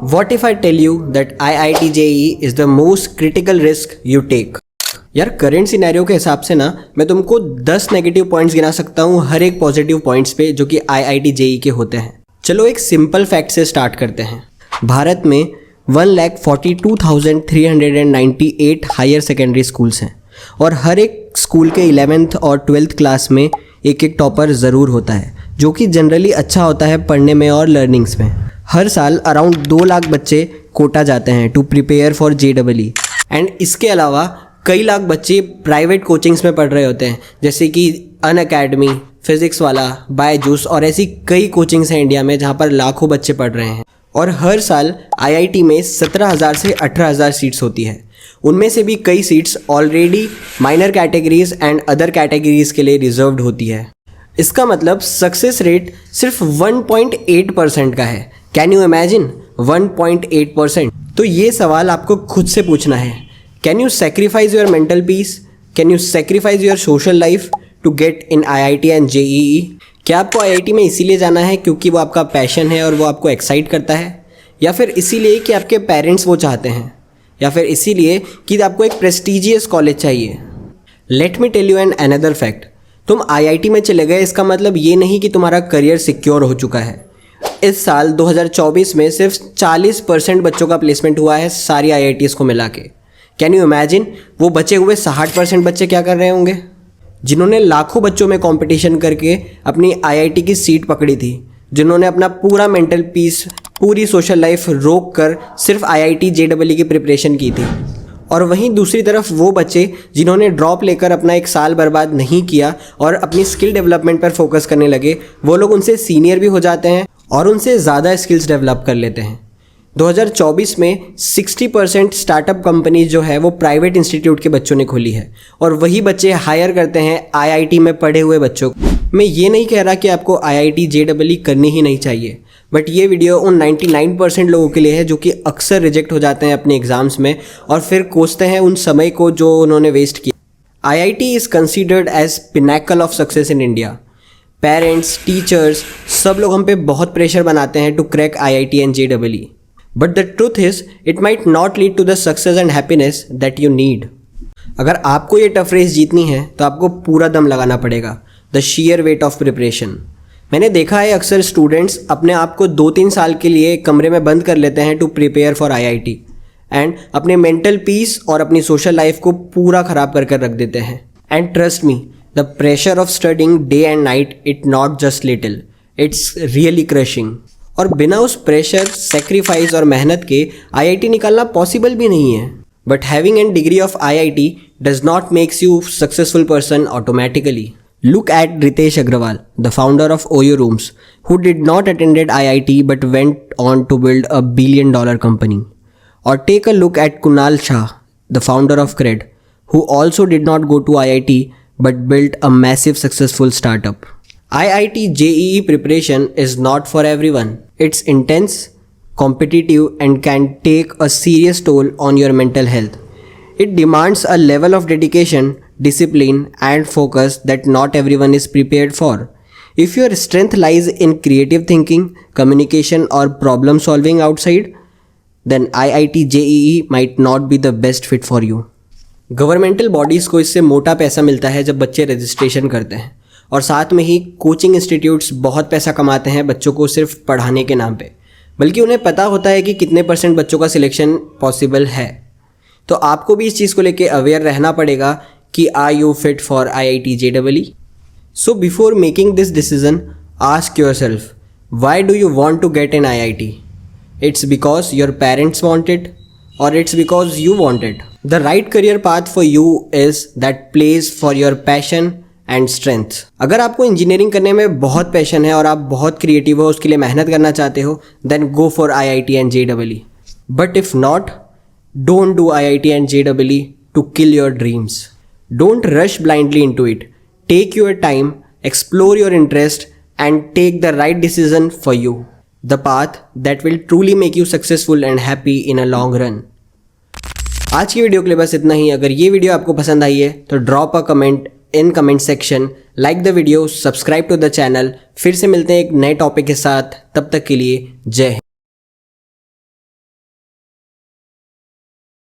What if I tell you that IIT JEE is the most critical risk you take? यार current scenario के हिसाब से ना मैं तुमको 10 नेगेटिव पॉइंट्स गिना सकता हूँ हर एक पॉजिटिव पॉइंट्स पे जो कि IIT JEE के होते हैं। चलो एक सिंपल फैक्ट से स्टार्ट करते हैं। भारत में 1,42,398 हायर सेकेंडरी स्कूल्स हैं और हर एक स्कूल के 11th और 12th क्लास में एक एक टॉपर ज़रूर होता है जो कि जनरली अच्छा होता है पढ़ने में और लर्निंग्स में। हर साल अराउंड 2 लाख बच्चे कोटा जाते हैं to prepare for JEE and इसके अलावा कई लाख बच्चे प्राइवेट कोचिंग्स में पढ़ रहे होते हैं जैसे कि अनअकैडमी, फिज़िक्स वाला, बायजूस और ऐसी कई कोचिंग्स हैं इंडिया में जहाँ पर लाखों बच्चे पढ़ रहे हैं। और हर साल IIT में 17,000 से 18,000 सीट्स होती है। उनमें से भी कई seats already minor categories and other categories के लिए रिजर्व्ड होती है। इसका मतलब सक्सेस रेट सिर्फ 1.8% का है। Can you imagine 1.8%? तो ये सवाल आपको खुद से पूछना है, can you sacrifice your mental peace, can you sacrifice your social life to get in IIT and JEE? क्या आपको IIT में इसीलिए जाना है क्योंकि वो आपका पैशन है और वो आपको एक्साइट करता है, या फिर इसीलिए कि आपके पेरेंट्स वो चाहते हैं, या फिर इसीलिए कि आपको एक प्रेस्टीजियस कॉलेज चाहिए? Let me tell you an another fact. तुम IIT में चले गए इसका मतलब ये नहीं कि तुम्हारा करियर सिक्योर हो चुका है। इस साल 2024 में सिर्फ 40% बच्चों का प्लेसमेंट हुआ है सारी IITs को मिला के। कैन यू इमेजिन वो बचे हुए 60% बच्चे क्या कर रहे होंगे जिन्होंने लाखों बच्चों में कंपटीशन करके अपनी IIT की सीट पकड़ी थी, जिन्होंने अपना पूरा मेंटल पीस, पूरी सोशल लाइफ रोक कर सिर्फ IIT JEE की प्रिपरेशन की थी। और वहीं दूसरी तरफ वो बच्चे जिन्होंने ड्रॉप लेकर अपना एक साल बर्बाद नहीं किया और अपनी स्किल डेवलपमेंट पर फोकस करने लगे, वो लोग उनसे सीनियर भी हो जाते हैं और उनसे ज़्यादा स्किल्स डेवलप कर लेते हैं। 2024 में 60% स्टार्टअप कंपनी जो है वो प्राइवेट इंस्टीट्यूट के बच्चों ने खोली है और वही बच्चे हायर करते हैं IIT में पढ़े हुए बच्चों को। मैं ये नहीं कह रहा कि आपको IIT JEE करनी ही नहीं चाहिए, बट ये वीडियो उन 99% लोगों के लिए है जो कि अक्सर रिजेक्ट हो जाते हैं अपने एग्ज़ाम्स में और फिर कोसते हैं उन समय को जो उन्होंने वेस्ट किया। IIT is considered as pinnacle of success in India. Parents, teachers, सब लोग हम पे बहुत प्रेशर बनाते हैं to crack IIT and JEE। But the truth is it might not lead to the success and happiness that you need. अगर आपको ये टफ रेस जीतनी है तो आपको पूरा दम लगाना पड़ेगा, the shear weight of preparation. मैंने देखा है अक्सर स्टूडेंट्स अपने आप को 2-3 साल के लिए कमरे में बंद कर लेते हैं to prepare for IIT and अपने मेंटल पीस और अपनी सोशल लाइफ को पूरा ख़राब कर कर रख देते हैं। And trust me, the pressure of studying day and night it not just little, it's really crushing. और बिना उस प्रेशर, सेक्रीफाइस और मेहनत के IIT निकालना पॉसिबल भी नहीं है। But having an degree of IIT does not makes you successful person automatically. Look at Ritesh Agrawal, the founder of OYO Rooms, who did not attended IIT but went on to build a $1 billion company. Or take a look at Kunal Shah, the founder of Cred, who also did not go to IIT but built a massive successful startup. IIT JEE preparation is not for everyone. It's intense, competitive and can take a serious toll on your mental health. It demands a level of dedication, discipline and focus that not everyone is prepared for. If your strength lies in creative thinking, communication or problem solving outside, then IIT JEE might not be the best fit for you. Governmental bodies को इससे मोटा पैसा मिलता है जब बच्चे registration करते हैं और साथ में ही कोचिंग इंस्टीट्यूट्स बहुत पैसा कमाते हैं बच्चों को सिर्फ पढ़ाने के नाम पे, बल्कि उन्हें पता होता है कि कितने % बच्चों का सिलेक्शन पॉसिबल है। तो आपको भी इस चीज़ को लेके अवेयर रहना पड़ेगा कि are you fit for IIT JEE? So before making this decision ask yourself, why do you want to get in IIT? It's because your parents want it और it's because you want it? The right career path for you is that place for your passion and strength. अगर आपको engineering करने में बहुत passion है और आप बहुत क्रिएटिव हो, उसके लिए मेहनत करना चाहते हो, then go for IIT and JEE। But if not, don't do IIT and JEE to kill your dreams. Don't rush blindly into it. Take your time, explore your interest and take the right decision for you. The path that will truly make you successful and happy in a long run. आज की video के लिए बस इतना ही। अगर ये video आपको पसंद आई है तो drop a comment in comment section, like the video, subscribe to the channel. फिर से मिलते हैं एक नए टॉपिक के साथ, तब तक के लिए जय हिंद।